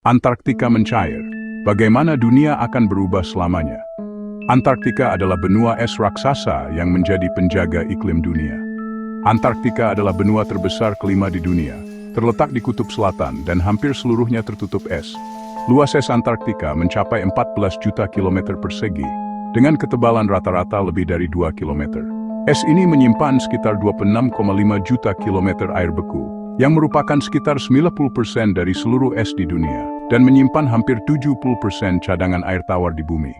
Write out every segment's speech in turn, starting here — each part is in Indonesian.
Antarktika mencair. Bagaimana dunia akan berubah selamanya? Antarktika adalah benua es raksasa yang menjadi penjaga iklim dunia. Antarktika adalah benua terbesar kelima di dunia, terletak di kutub selatan dan hampir seluruhnya tertutup es. Luas es Antarktika mencapai 14 juta kilometer persegi, dengan ketebalan rata-rata lebih dari 2 kilometer. Es ini menyimpan sekitar 26,5 juta kilometer air beku, yang merupakan sekitar 90% dari seluruh es di dunia, dan menyimpan hampir 70% cadangan air tawar di bumi.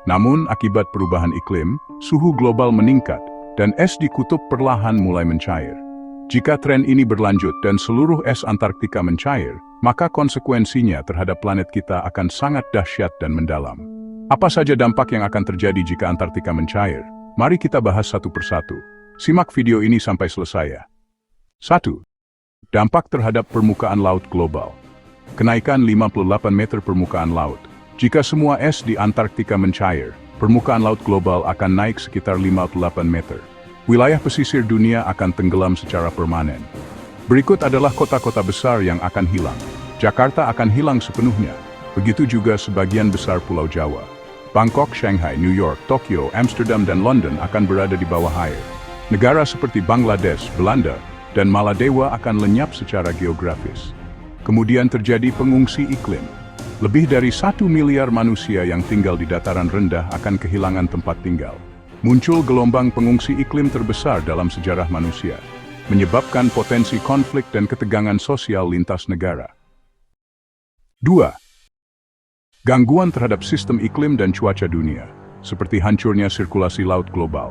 Namun, akibat perubahan iklim, suhu global meningkat, dan es di kutub perlahan mulai mencair. Jika tren ini berlanjut dan seluruh es Antarktika mencair, maka konsekuensinya terhadap planet kita akan sangat dahsyat dan mendalam. Apa saja dampak yang akan terjadi jika Antarktika mencair? Mari kita bahas satu persatu. Simak video ini sampai selesai ya. 1. Dampak terhadap permukaan laut global. Kenaikan 58 meter permukaan laut. Jika semua es di Antarktika mencair, permukaan laut global akan naik sekitar 58 meter. Wilayah pesisir dunia akan tenggelam secara permanen. Berikut adalah kota-kota besar yang akan hilang. Jakarta akan hilang sepenuhnya. Begitu juga sebagian besar Pulau Jawa. Bangkok, Shanghai, New York, Tokyo, Amsterdam, dan London akan berada di bawah air. Negara seperti Bangladesh, Belanda, dan Maladewa akan lenyap secara geografis. Kemudian terjadi pengungsi iklim. Lebih dari 1 miliar manusia yang tinggal di dataran rendah akan kehilangan tempat tinggal. Muncul gelombang pengungsi iklim terbesar dalam sejarah manusia, menyebabkan potensi konflik dan ketegangan sosial lintas negara. 2. Gangguan terhadap sistem iklim dan cuaca dunia, seperti hancurnya sirkulasi laut global.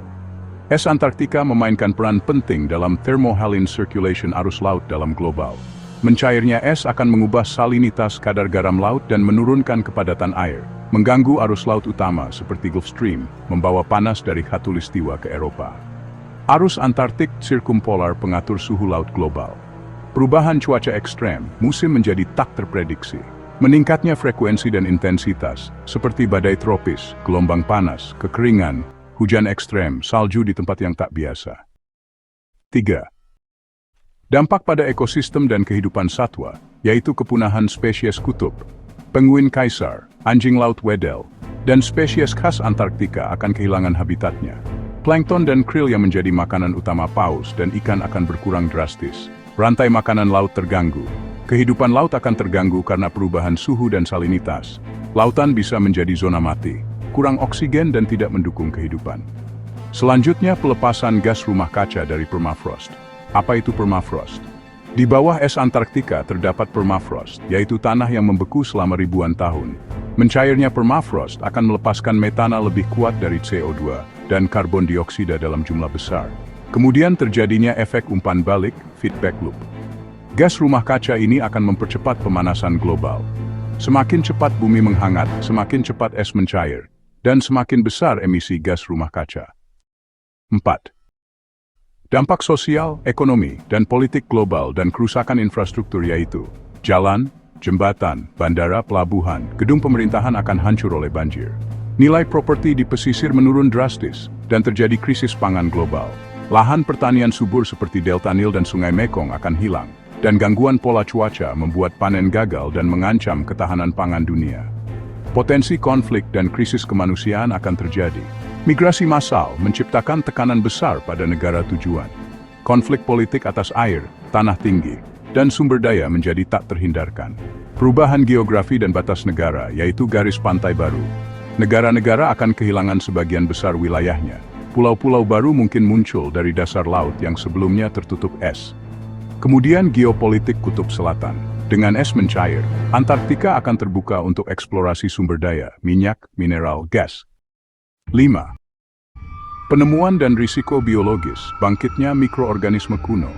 Es Antarktika memainkan peran penting dalam thermohaline circulation arus laut dalam global. Mencairnya es akan mengubah salinitas kadar garam laut dan menurunkan kepadatan air, mengganggu arus laut utama seperti Gulf Stream, membawa panas dari khatulistiwa ke Eropa. Arus Antartik sirkumpolar pengatur suhu laut global. Perubahan cuaca ekstrem, musim menjadi tak terprediksi. Meningkatnya frekuensi dan intensitas, seperti badai tropis, gelombang panas, kekeringan, hujan ekstrem, salju di tempat yang tak biasa. 3. Dampak pada ekosistem dan kehidupan satwa, yaitu kepunahan spesies kutub, penguin kaisar, anjing laut wedel, dan spesies khas Antarktika akan kehilangan habitatnya. Plankton dan krill yang menjadi makanan utama paus dan ikan akan berkurang drastis. Rantai makanan laut terganggu. Kehidupan laut akan terganggu karena perubahan suhu dan salinitas. Lautan bisa menjadi zona mati, kurang oksigen dan tidak mendukung kehidupan. Selanjutnya, pelepasan gas rumah kaca dari permafrost. Apa itu permafrost? Di bawah es Antarktika terdapat permafrost, yaitu tanah yang membeku selama ribuan tahun. Mencairnya permafrost akan melepaskan metana lebih kuat dari CO2 dan karbon dioksida dalam jumlah besar. Kemudian terjadinya efek umpan balik, feedback loop. Gas rumah kaca ini akan mempercepat pemanasan global. Semakin cepat bumi menghangat, semakin cepat es mencair, dan semakin besar emisi gas rumah kaca. 4. Dampak sosial, ekonomi, dan politik global dan kerusakan infrastruktur yaitu jalan, jembatan, bandara, pelabuhan, gedung pemerintahan akan hancur oleh banjir. Nilai properti di pesisir menurun drastis, dan terjadi krisis pangan global. Lahan pertanian subur seperti Delta Nil dan Sungai Mekong akan hilang, dan gangguan pola cuaca membuat panen gagal dan mengancam ketahanan pangan dunia. Potensi konflik dan krisis kemanusiaan akan terjadi. Migrasi massal menciptakan tekanan besar pada negara tujuan. Konflik politik atas air, tanah tinggi, dan sumber daya menjadi tak terhindarkan. Perubahan geografi dan batas negara, yaitu garis pantai baru. Negara-negara akan kehilangan sebagian besar wilayahnya. Pulau-pulau baru mungkin muncul dari dasar laut yang sebelumnya tertutup es. Kemudian geopolitik kutub selatan. Dengan es mencair, Antarktika akan terbuka untuk eksplorasi sumber daya, minyak, mineral, gas. 5. Penemuan dan risiko biologis, bangkitnya mikroorganisme kuno.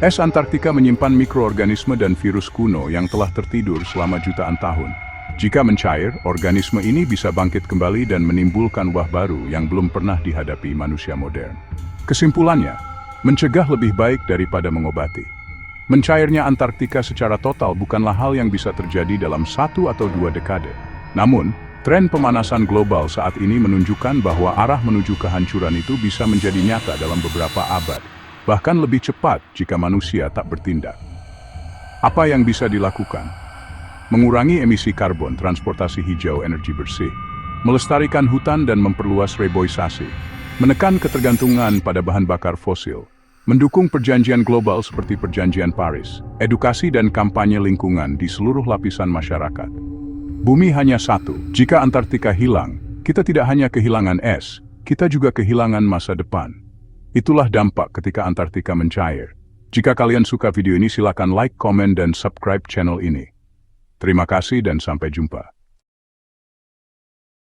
Es Antarktika menyimpan mikroorganisme dan virus kuno yang telah tertidur selama jutaan tahun. Jika mencair, organisme ini bisa bangkit kembali dan menimbulkan wabah baru yang belum pernah dihadapi manusia modern. Kesimpulannya, mencegah lebih baik daripada mengobati. Mencairnya Antarktika secara total bukanlah hal yang bisa terjadi dalam 1 atau 2 dekade. Namun, tren pemanasan global saat ini menunjukkan bahwa arah menuju kehancuran itu bisa menjadi nyata dalam beberapa abad, bahkan lebih cepat jika manusia tak bertindak. Apa yang bisa dilakukan? mengurangi emisi karbon, transportasi hijau, energi bersih, melestarikan hutan dan memperluas reboisasi, menekan ketergantungan pada bahan bakar fosil, mendukung perjanjian global seperti Perjanjian Paris, edukasi dan kampanye lingkungan di seluruh lapisan masyarakat. Bumi hanya satu. Jika Antartika hilang, kita tidak hanya kehilangan es, kita juga kehilangan masa depan. Itulah dampak ketika Antartika mencair. Jika kalian suka video ini, silakan like, komen, dan subscribe channel ini. Terima kasih dan sampai jumpa.